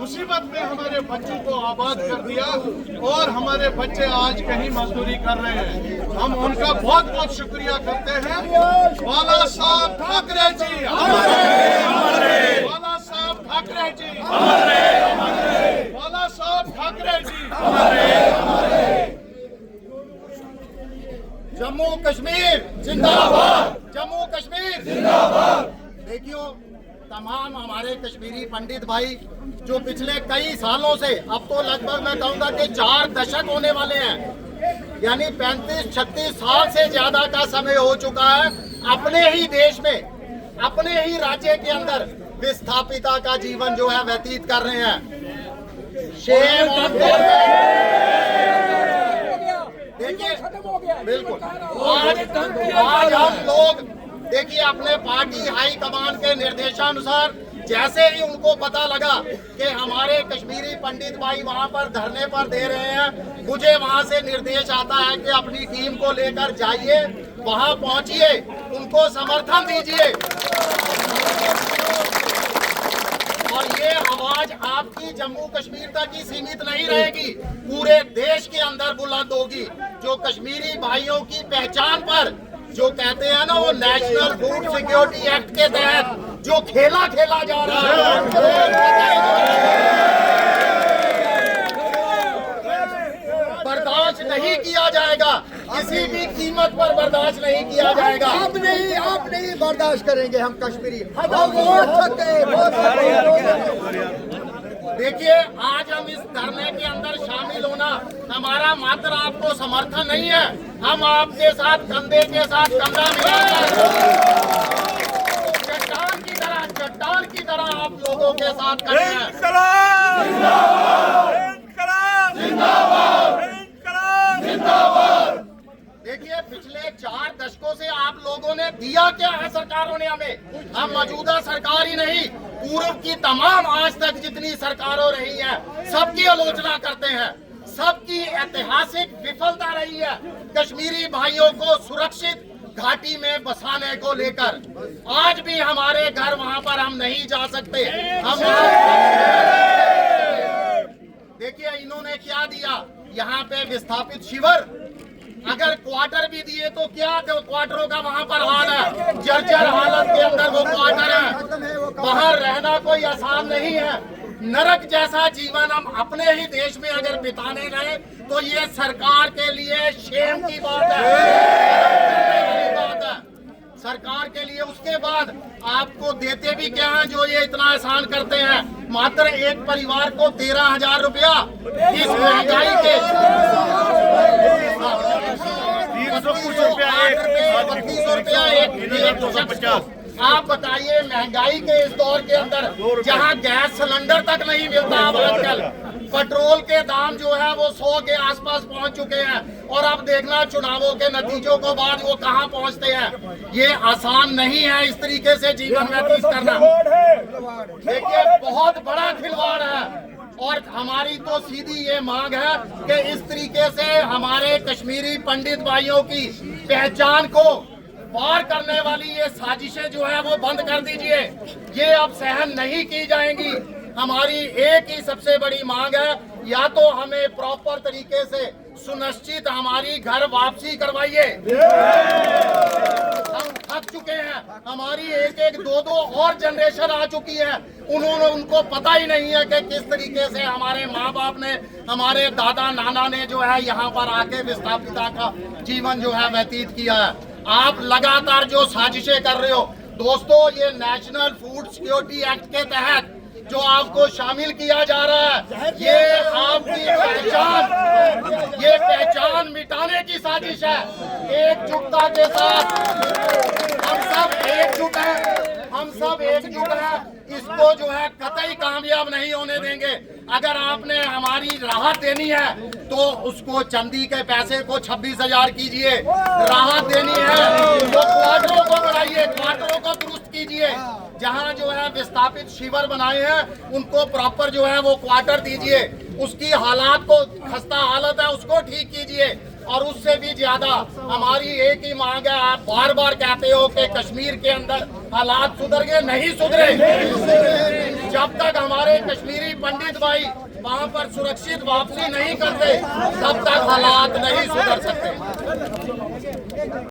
मुसीबत में हमारे बच्चों को आबाद कर दिया और हमारे बच्चे आज कहीं मजदूरी कर रहे हैं। हम उनका बहुत बहुत शुक्रिया करते हैं। बाला साहब ठाकरे जी, बाला साहब ठाकरे जी, बाला साहब ठाकरे जी। जम्मू कश्मीर जिंदाबाद, जम्मू कश्मीर जिंदाबाद। देखियो, तमाम हमारे कश्मीरी पंडित भाई जो पिछले कई सालों से, अब तो लगभग मैं कहूँगा कि 4 दशक होने वाले हैं, यानी 35-36 साल से ज्यादा का समय हो चुका है, अपने ही देश में, अपने ही राज्य के अंदर विस्थापिता का जीवन जो है व्यतीत कर रहे हैं। Shame on them. देखिए, बिल्कुल आज हम लोग देखिए अपने पार्टी हाई कमान के निर्देशानुसार जैसे ही उनको पता लगा कि हमारे कश्मीरी पंडित भाई वहां पर धरने पर दे रहे हैं, मुझे वहां से निर्देश आता है कि अपनी टीम को लेकर जाइए, वहां पहुंचिए, उनको समर्थन दीजिए और ये आवाज आपकी जम्मू कश्मीर तक ही सीमित नहीं रहेगी, पूरे देश के अंदर बुलंद होगी। जो कश्मीरी भाइयों की पहचान पर जो कहते हैं ना, वो नेशनल फूड सिक्योरिटी एक्ट के तहत जो खेला खेला जा रहा है, बर्दाश्त नहीं किया जाएगा, किसी भी कीमत पर बर्दाश्त नहीं किया जाएगा। आप नहीं बर्दाश्त करेंगे हम कश्मीरी। देखिए, आज हम इस धरने के अंदर शामिल होना हमारा मात्र आपको समर्थन नहीं है, हम आपके साथ कंधे के साथ कंधा मिलाकर चट्टान की तरह आप लोगों के साथ खड़े हैं। देखिए, पिछले 4 दशकों से आप लोगों ने दिया क्या है सरकारों ने हमें? हम मौजूदा सरकार ही नहीं, पूर्व की तमाम आज तक जितनी सरकारों रही हैं, सबकी आलोचना करते हैं, सबकी ऐतिहासिक विफलता रही है कश्मीरी भाइयों को सुरक्षित घाटी में बसाने को लेकर। आज भी हमारे घर वहां पर हम नहीं जा सकते। हम देखिए, इन्होंने क्या दिया यहाँ पे विस्थापित शिविर, अगर क्वार्टर भी दिए तो क्या क्वार्टरों का वहाँ पर हाल है, जर्जर हालत के अंदर वो क्वार्टर है, बाहर रहना कोई आसान नहीं है, नरक जैसा जीवन हम अपने ही देश में अगर बिताने गए तो ये सरकार के लिए शेम की बात है, सरकार के लिए। उसके बाद आपको देते भी क्या है जो ये इतना एहसान करते हैं? मात्र एक परिवार को 13,000 रुपया इस महंगाई के 32 रुपया एक। आप बताइए, महंगाई के इस दौर के अंदर जहां गैस सिलेंडर तक नहीं मिलता, अब आजकल पेट्रोल के दाम जो है वो 100 के आसपास पहुंच चुके हैं, और अब देखना चुनावों के नतीजों के बाद वो कहां पहुंचते हैं। ये आसान नहीं है इस तरीके से जीवन व्यतीत करना। देखिए, बहुत बड़ा खिलवाड़ है, और हमारी तो सीधी ये मांग है कि इस तरीके से हमारे कश्मीरी पंडित भाइयों की पहचान को पार करने वाली ये साजिशें जो है वो बंद कर दीजिए, ये अब सहन नहीं की जाएंगी। हमारी एक ही सबसे बड़ी मांग है, या तो हमें प्रॉपर तरीके से सुनिश्चित हमारी घर वापसी करवाइए, हम थक चुके हैं, हमारी एक 2 और जनरेशन आ चुकी है, उनको पता ही नहीं है कि किस तरीके से हमारे माँ बाप ने, हमारे दादा नाना ने जो है यहाँ पर आके विस्थापिता का जीवन जो है व्यतीत किया है। आप लगातार जो साजिशें कर रहे हो दोस्तों, ये नेशनल फूड सिक्योरिटी एक्ट के तहत जो आपको शामिल किया जा रहा है, ये आपकी पहचान मिटाने की साजिश है। एकजुटता के साथ हम सब एकजुट हैं, इसको जो है कतई कामयाब नहीं होने देंगे। अगर आपने हमारी राहत देनी है तो उसको चंदी के पैसे को 26,000 कीजिए, राहत देनी है तो क्वार्टरों को बढ़ाइए, क्वार्टरों को दुरुस्त कीजिए, जहां जो है विस्थापित शिविर बनाए हैं उनको प्रॉपर जो है वो क्वार्टर दीजिए, उसकी हालात को, खस्ता हालत है उसको ठीक कीजिए। और उससे भी ज्यादा हमारी एक ही मांग है, आप बार बार कहते हो कि कश्मीर के अंदर हालात सुधर गए, नहीं सुधरे। जब तक हमारे हमारे कश्मीरी पंडित भाई वहां पर सुरक्षित वापसी नहीं करते तब तक हालात नहीं सुधर सकते।